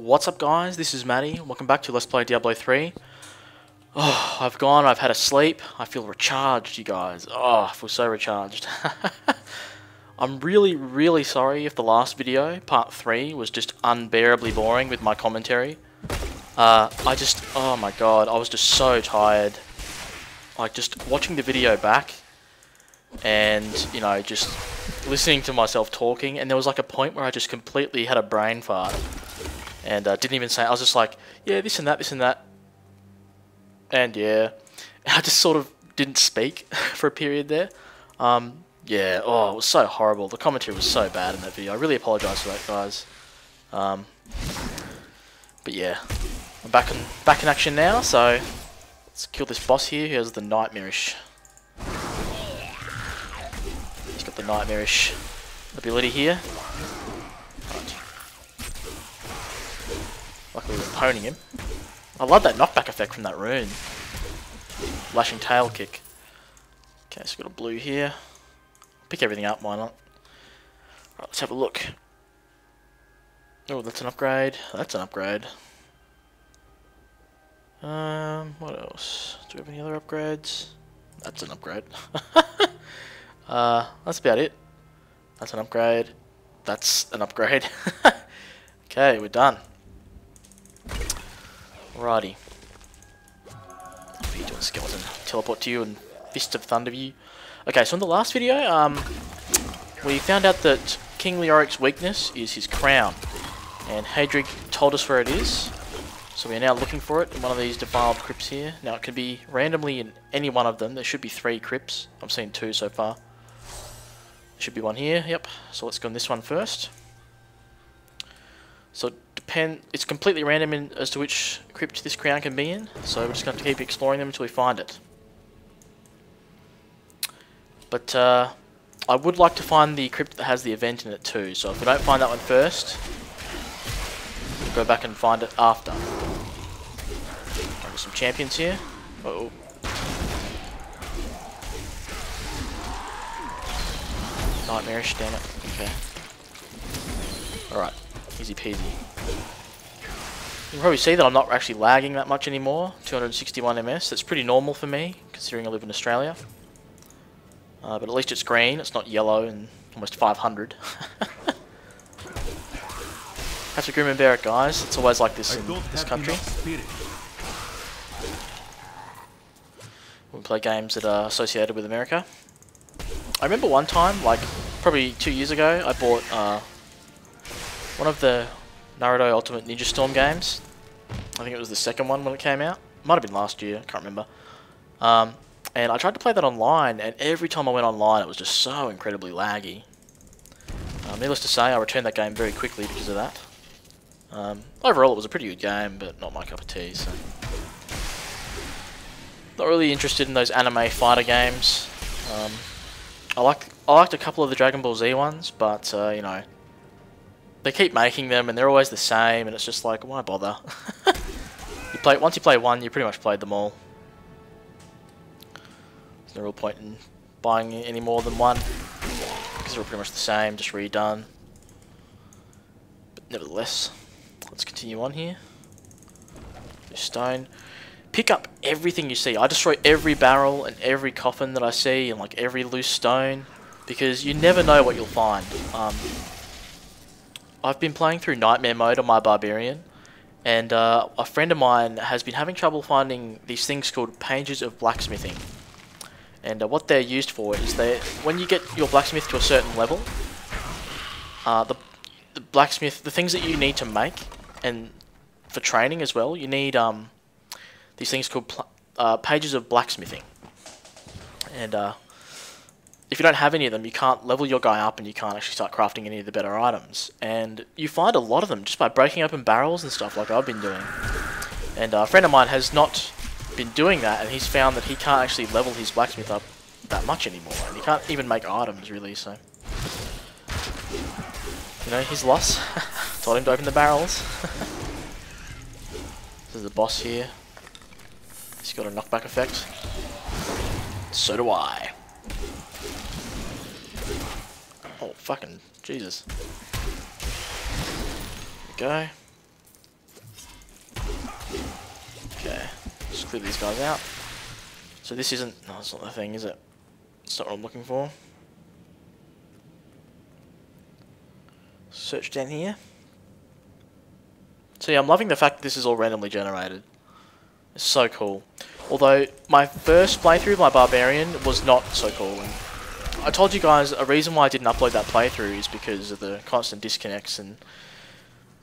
What's up guys, this is Mattee, welcome back to Let's Play Diablo 3. Oh, I've had a sleep, I feel recharged you guys, I feel so recharged. I'm really sorry if the last video, part 3, was just unbearably boring with my commentary. Oh my god, I was just so tired. Like just watching the video back and, you know, just listening to myself talking, and there was like a point where I just completely had a brain fart. And didn't even say, I was just like, yeah, this and that. And yeah, I just sort of didn't speak for a period there. Yeah, oh, it was so horrible. The commentary was so bad in that video. I really apologise for that, guys. But yeah, I'm back in action now, so let's kill this boss here who has the nightmarish. He's got the nightmarish ability here. Luckily we're poning him. I love that knockback effect from that rune. Lashing tail kick. Okay, so we've got a blue here. Pick everything up, why not? Right, let's have a look. Oh, that's an upgrade. That's an upgrade. What else? Do we have any other upgrades? That's an upgrade. That's about it. That's an upgrade. That's an upgrade. Okay, we're done. Alrighty. What are you doing, skeleton? Teleport to you and Fist of Thunder you. Okay, so in the last video, we found out that King Leoric's weakness is his crown. And Hadrig told us where it is. So we are now looking for it in one of these defiled crypts here. Now it can be randomly in any one of them. There should be 3 crypts. I've seen 2 so far. There should be one here, yep. So let's go on this one first. So it's completely random as to which crypt this crown can be in, so we're just going to keep exploring them until we find it. But I would like to find the crypt that has the event in it too, so if we don't find that one first, we'll go back and find it after. There's some champions here. Uh-oh. Nightmarish, damn it. Okay. Alright, easy peasy. You can probably see that I'm not actually lagging that much anymore. 261 ms. That's pretty normal for me, considering I live in Australia. But at least it's green. It's not yellow and almost 500. Have to grim and bear it, guys. It's always like this in this country. We play games that are associated with America. I remember one time, like probably 2 years ago, I bought one of the Naruto Ultimate Ninja Storm games. I think it was the second one when it came out. Might have been last year, can't remember. And I tried to play that online, and every time I went online it was just so incredibly laggy. Needless to say, I returned that game very quickly because of that. Overall it was a pretty good game, but not my cup of tea, so... Not really interested in those anime fighter games. I liked a couple of the Dragon Ball Z ones, but, you know... They keep making them and they're always the same, and it's just like, why bother? Once you play one, you pretty much played them all. There's no real point in buying any more than one, because they're all pretty much the same, just redone. But nevertheless, let's continue on here. This stone. Pick up everything you see. I destroy every barrel and every coffin that I see, and like every loose stone, because you never know what you'll find. I've been playing through Nightmare mode on my Barbarian, and a friend of mine has been having trouble finding these things called pages of blacksmithing. And what they're used for is when you get your blacksmith to a certain level, the blacksmith, the things that you need to make, and for training as well, you need these things called pages of blacksmithing. And if you don't have any of them, you can't level your guy up and you can't actually start crafting any of the better items. And you find a lot of them just by breaking open barrels and stuff like I've been doing. And a friend of mine has not been doing that, and he's found that he can't actually level his blacksmith up that much anymore. And he can't even make items, really, so... You know, his loss. Told him to open the barrels. There's the boss here. He's got a knockback effect. So do I. Oh, fucking Jesus. There we go. clear these guys out. So this isn't... No, that's not the thing, is it? That's not what I'm looking for. Search down here. So yeah, I'm loving the fact that this is all randomly generated. It's so cool. Although, my first playthrough of my Barbarian was not so cool. And I told you guys a reason why I didn't upload that playthrough is because of the constant disconnects and,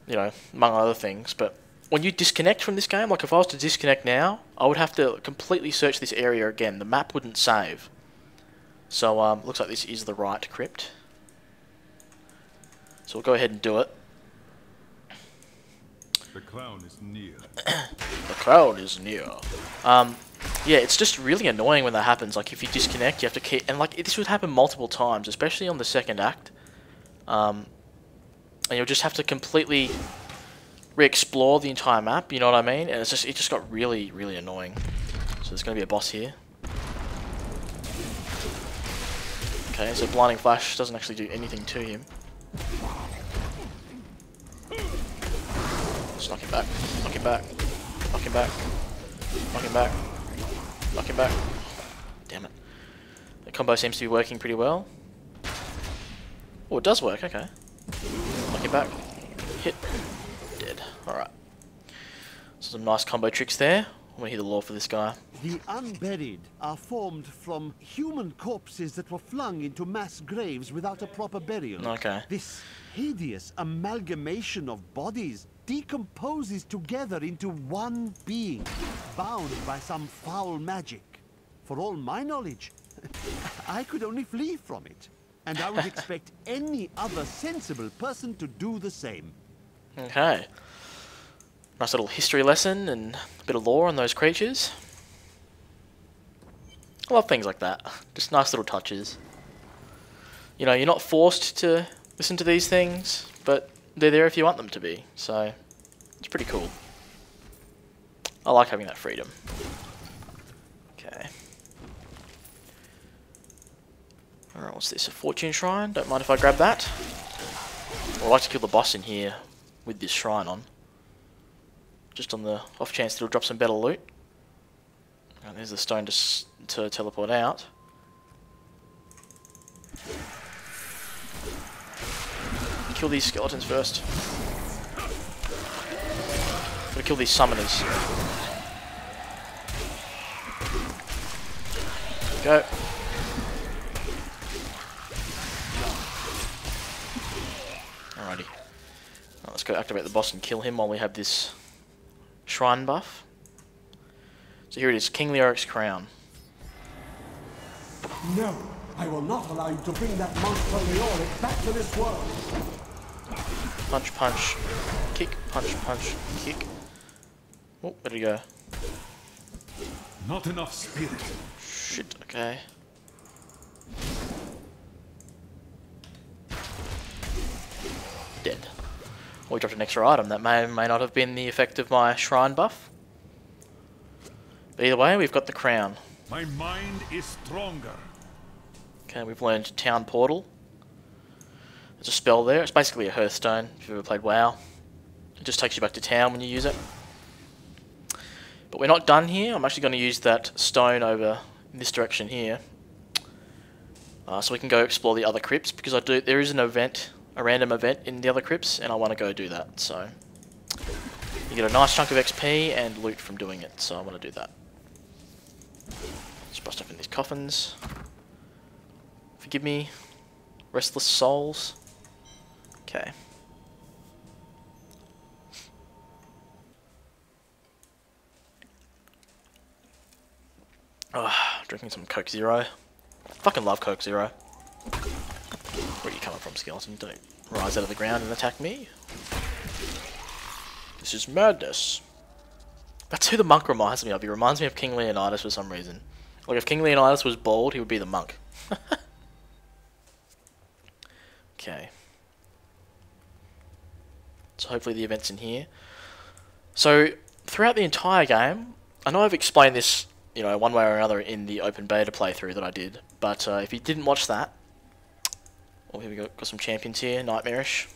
you know, among other things. But when you disconnect from this game, like if I was to disconnect now, I would have to completely search this area again. The map wouldn't save. So, looks like this is the right crypt. So we'll go ahead and do it. The clown is near. The clown is near. Yeah, it's just really annoying when that happens. Like, if you disconnect, you have to keep... And, like, this would happen multiple times, especially on the second act. And you'll just have to completely re-explore the entire map, you know what I mean? And it just got really, really annoying. So there's going to be a boss here. Okay, so Blinding Flash doesn't actually do anything to him. Just knock him back, knock him back, knock him back, knock him back, knock him back. Damn it. The combo seems to be working pretty well. Oh, it does work, okay. Knock him back. Hit. Dead. Alright. So some nice combo tricks there. I'm gonna hear the lore for this guy. The unburied are formed from human corpses that were flung into mass graves without a proper burial. Okay. This hideous amalgamation of bodies decomposes together into one being, bound by some foul magic. For all my knowledge, I could only flee from it, and I would expect any other sensible person to do the same. Okay. Nice little history lesson and a bit of lore on those creatures. I love things like that. Just nice little touches. You know, you're not forced to listen to these things, but they're there if you want them to be. So, it's pretty cool. I like having that freedom. Okay. Alright, what's this? A fortune shrine? Don't mind if I grab that. I'd like to kill the boss in here with this shrine on. Just on the off chance it'll drop some better loot. And there's the stone to teleport out. Kill these skeletons first. Gotta kill these summoners. Go. Alrighty. Right, let's go activate the boss and kill him while we have this shrine buff. So here it is, King Leoric's crown. No, I will not allow you to bring that monster Leoric back to this world. Punch, punch, kick, punch, punch, kick. Oh, where'd he go? Not enough spirit. Shit, okay. Dead. We dropped an extra item. That may or may not have been the effect of my shrine buff. But either way, we've got the crown. My mind is stronger. Okay, we've learned Town Portal. There's a spell there. It's basically a Hearthstone, if you've ever played WoW. It just takes you back to town when you use it. But we're not done here. I'm actually going to use that stone over in this direction here. So we can go explore the other crypts, because there is an event, a random event in the other crypts, and I want to go do that. So you get a nice chunk of XP and loot from doing it, so I want to do that. Just bust up in these coffins. Forgive me, restless souls. Okay. Drinking some Coke Zero. Fucking love Coke Zero. Where are you coming from, skeleton? Don't rise out of the ground and attack me. This is madness. That's who the monk reminds me of. He reminds me of King Leonidas for some reason. Like, if King Leonidas was bald, he would be the monk. Okay. So hopefully the event's in here. So, throughout the entire game, I know I've explained this, you know, one way or another in the open beta playthrough that I did, but if you didn't watch that, oh, here we go, got some champions here, Nightmarish.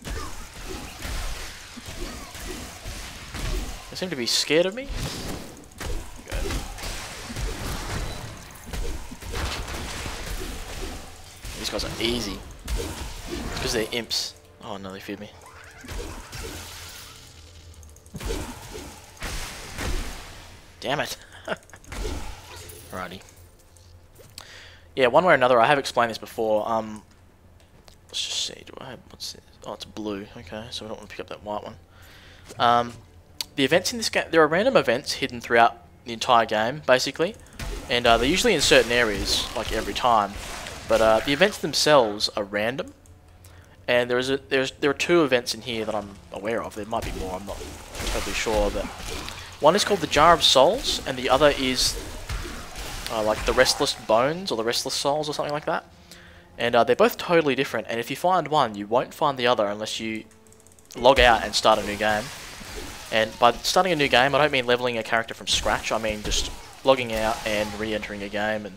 They seem to be scared of me. Go. these guys are easy. It's because they're imps. Oh no, they feared me. Damn it. Alrighty. Yeah, one way or another, I have explained this before. Let's just see. Do I have, what's this? Oh, it's blue. Okay, so we don't want to pick up that white one. The events in this game, there are random events hidden throughout the entire game, basically, and they're usually in certain areas, like every time. But the events themselves are random, and there are 2 events in here that I'm aware of. There might be more. I'm not totally sure, but one is called the Jar of Souls, and the other is like the Restless Bones or the Restless Souls or something like that. And they're both totally different. And if you find one, you won't find the other unless you log out and start a new game. And by starting a new game, I don't mean leveling a character from scratch. I mean just logging out and re-entering a game,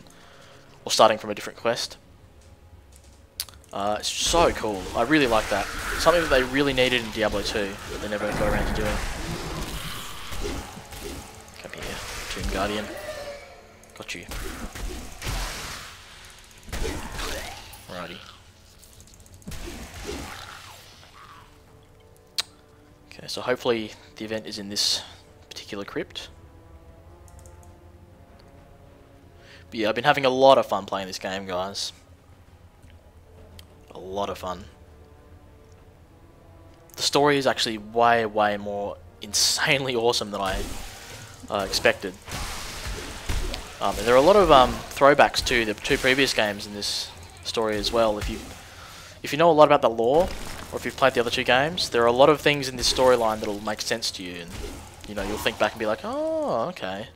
or starting from a different quest. It's so cool. I really like that. Something that they really needed in Diablo 2, but they never got around to doing. Come here, Tomb Guardian. Got you. Alrighty. Okay, so hopefully the event is in this particular crypt. But yeah, I've been having a lot of fun playing this game, guys. A lot of fun. The story is actually way, way more insanely awesome than I expected. And there are a lot of throwbacks to the 2 previous games in this story as well. If you know a lot about the lore, or if you've played the other 2 games, there are a lot of things in this storyline that'll make sense to you, and you know, you'll think back and be like, oh, okay,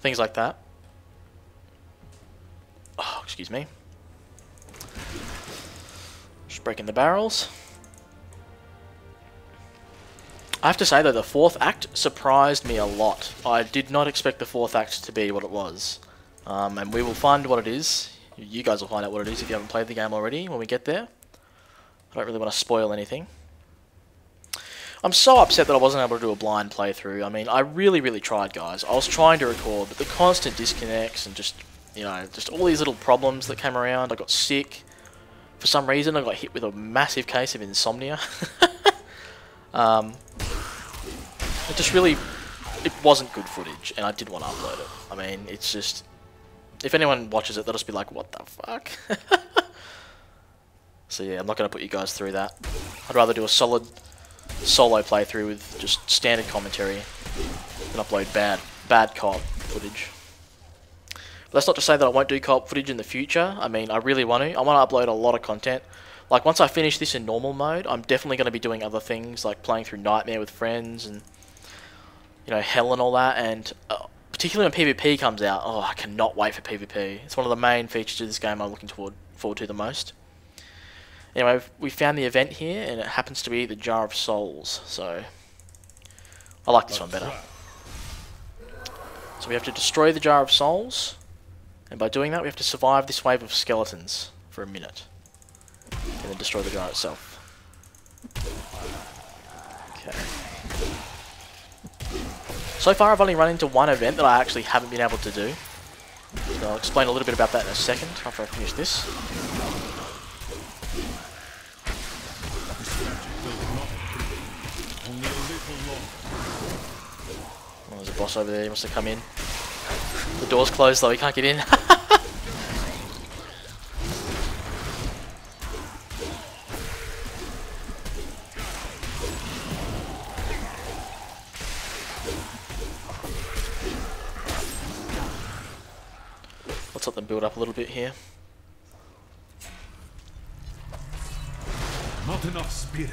things like that. Oh, excuse me. Just breaking the barrels. I have to say though, the 4th act surprised me a lot. I did not expect the 4th act to be what it was. And we will find what it is. You guys will find out what it is if you haven't played the game already when we get there. I don't really want to spoil anything. I'm so upset that I wasn't able to do a blind playthrough. I mean, I really, really tried, guys. I was trying to record, but the constant disconnects and just, you know, just all these little problems that came around. I got sick. For some reason, I got hit with a massive case of insomnia. It just really, it wasn't good footage, and I didn't want to upload it. I mean, it's just, if anyone watches it, they'll just be like, what the fuck? So yeah, I'm not going to put you guys through that. I'd rather do a solid solo playthrough with just standard commentary than upload bad co-op footage. But that's not to say that I won't do co-op footage in the future. I mean, I really want to. I want to upload a lot of content. Like, once I finish this in normal mode, I'm definitely going to be doing other things, like playing through Nightmare with friends, and, you know, Hell and all that, and particularly when PvP comes out, oh, I cannot wait for PvP. It's one of the main features of this game I'm looking forward to the most. Anyway, we found the event here, and it happens to be the Jar of Souls, so I like this one better. So we have to destroy the Jar of Souls, and by doing that we have to survive this wave of skeletons for a minute, and then destroy the jar itself. Okay. So far I've only run into one event that I actually haven't been able to do. So I'll explain a little bit about that in a second after I finish this. Oh, there's a boss over there, he must have come in. The door's closed though, he can't get in. Let's let them build up a little bit here. Not enough spirit.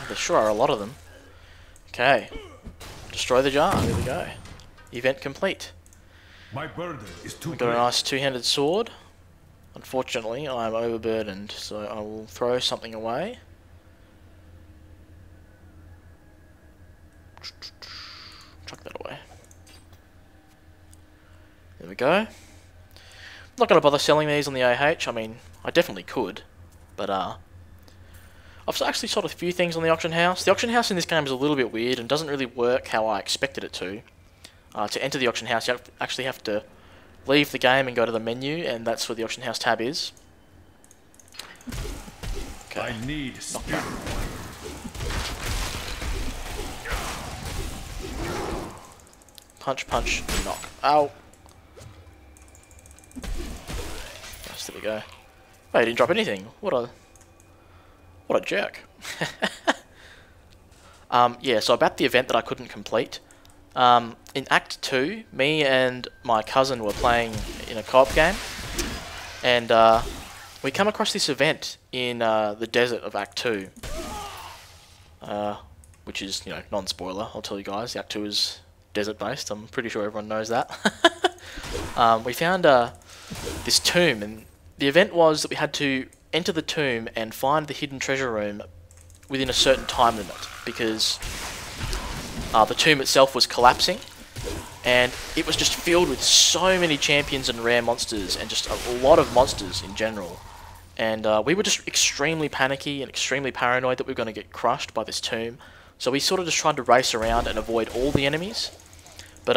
There sure are a lot of them. Okay. Destroy the jar. There we go. Event complete. My burden is too We've got a great. nice two-handed sword. Unfortunately, I'm overburdened, so I will throw something away. Chuck that away. There we go. I'm not going to bother selling these on the AH. I mean, I definitely could, but I've actually sold a few things on the auction house. The auction house in this game is a little bit weird and doesn't really work how I expected it to. To enter the auction house, you actually have to leave the game and go to the menu, and that's where the auction house tab is. Okay. I need spirit. Punch, punch, knock. Ow. Yes, there we go. Oh, he didn't drop anything. What a jerk. Yeah, so about the event that I couldn't complete. In Act 2, me and my cousin were playing in a co-op game, and we come across this event in the desert of Act 2, which is, you know, non-spoiler, I'll tell you guys. Act 2 is desert-based, I'm pretty sure everyone knows that. We found this tomb, and the event was that we had to enter the tomb and find the hidden treasure room within a certain time limit, because the tomb itself was collapsing, and it was just filled with so many champions and rare monsters, and just a lot of monsters in general. And we were just extremely panicky and extremely paranoid that we were going to get crushed by this tomb, so we sort of just tried to race around and avoid all the enemies. But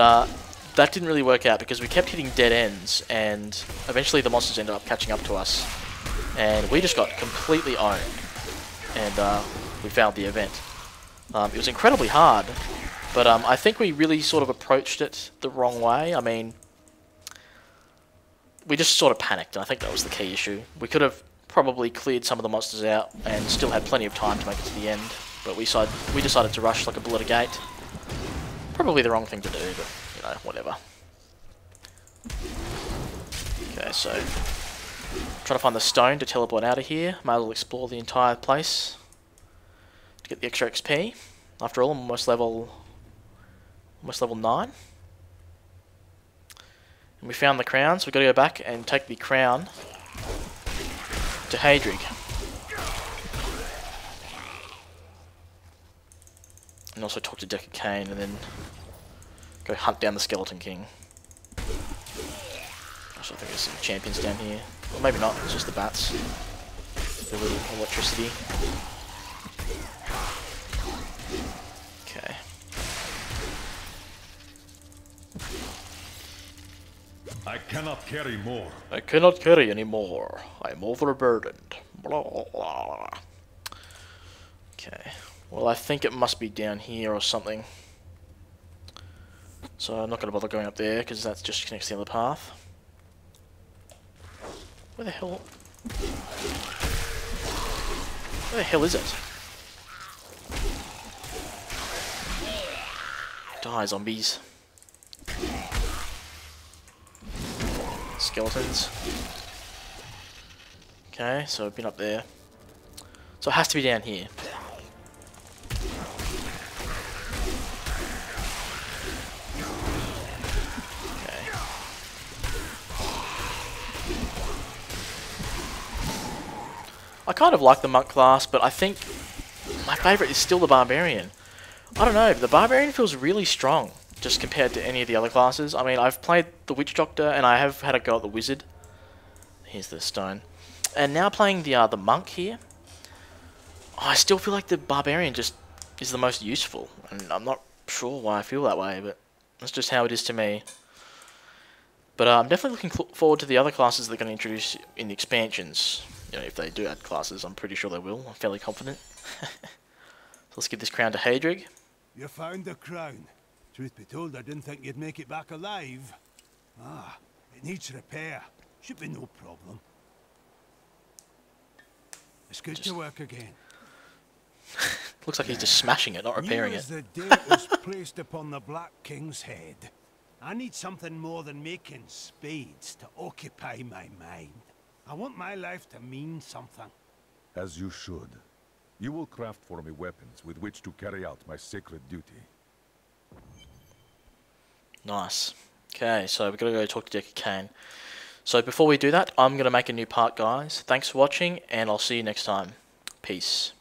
that didn't really work out, because we kept hitting dead ends, and eventually the monsters ended up catching up to us, and we just got completely owned, and we failed the event. It was incredibly hard, but I think we really sort of approached it the wrong way. I mean, we just sort of panicked, and I think that was the key issue. We could have probably cleared some of the monsters out and still had plenty of time to make it to the end, but we decided to rush like a bull at a gate. Probably the wrong thing to do, but, you know, whatever. Okay, so trying to find the stone to teleport out of here. Might as well explore the entire place to get the extra XP. After all, I'm almost level 9. And we found the crown, so we've got to go back and take the crown to Hadrig. And also talk to Decker Kane, and then go hunt down the Skeleton King. Also, I think there's some champions down here. Or maybe not, it's just the bats. The little electricity. Okay. I cannot carry more. I cannot carry any more. I'm overburdened. Blah, blah. Okay. Well, I think it must be down here or something. So I'm not going to bother going up there, because that just connects the other path. Where the hell? Where the hell is it? Die, zombies. Skeletons. Okay, so I've been up there. So it has to be down here. I kind of like the monk class, but I think my favourite is still the barbarian. I don't know, the barbarian feels really strong, just compared to any of the other classes. I mean, I've played the witch doctor, and I have had a go at the wizard. Here's the stone. And now playing the monk here, I still feel like the barbarian just is the most useful. And I'm not sure why I feel that way, but that's just how it is to me. But I'm definitely looking forward to the other classes they're going to introduce in the expansions. You know, if they do add classes, I'm pretty sure they will. I'm fairly confident. So let's give this crown to Hadrig. You found the crown. Truth be told, I didn't think you'd make it back alive. Ah, it needs repair. Should be no problem. It's good to work again. Looks like he's just smashing it, not repairing it. The date was placed upon the Black King's head. I need something more than making spades to occupy my mind. I want my life to mean something. As you should. You will craft for me weapons with which to carry out my sacred duty. Nice. Okay, so we've got to go talk to Decker Kane. So before we do that, I'm going to make a new part, guys. Thanks for watching, and I'll see you next time. Peace.